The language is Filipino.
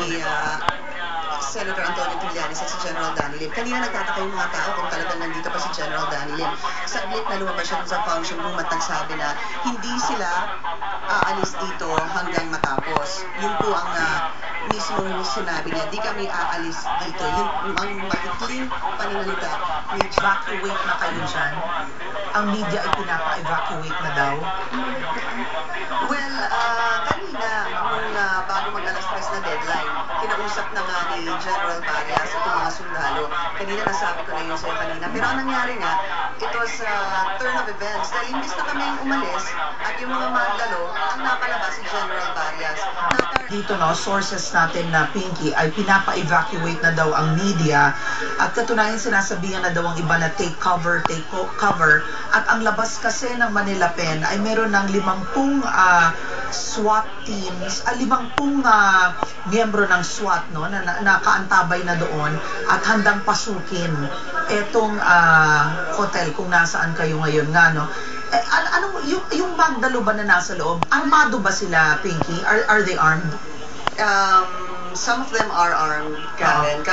ni Senator Antonio Trillanes at si General Danny Lim. Kanina nagtataka yung mga tao kung talagang nandito pa si General Danny Lim. Saglit na lumabas siya sa function room at nagsabi na hindi sila aalis dito hanggang matapos. Yun po ang mismong sinabi niya, di kami aalis dito. Yun ang maikling pananalita ni Evacuate na kayo dyan? Ang media ay pinapa-evacuate na daw? Well, kanina, nung bago mag-alas 3 na deadline, kinausap na nga ni General Varias itong mga sundalo. Kanina nasabi ko na yun sa'yo kanina. Pero ang nangyari nga, it was turn of events. Dahil imbis na kami umalis at yung mga mandalo, ang napalabas si General Varias. Dito sources natin na Pinky ay pinapa-evacuate na daw ang media at katunayan sinasabihan na daw ang iba na take cover at ang labas kasi ng Manila Pen ay meron ng 50 SWAT teams, 50 miyembro ng SWAT na nakaantabay na doon at handang pasukin etong hotel kung nasaan kayo ngayon yung magdalo ba na nasa loob, armado ba sila, Pinky? Are they armed? Some of them are armed, Karen.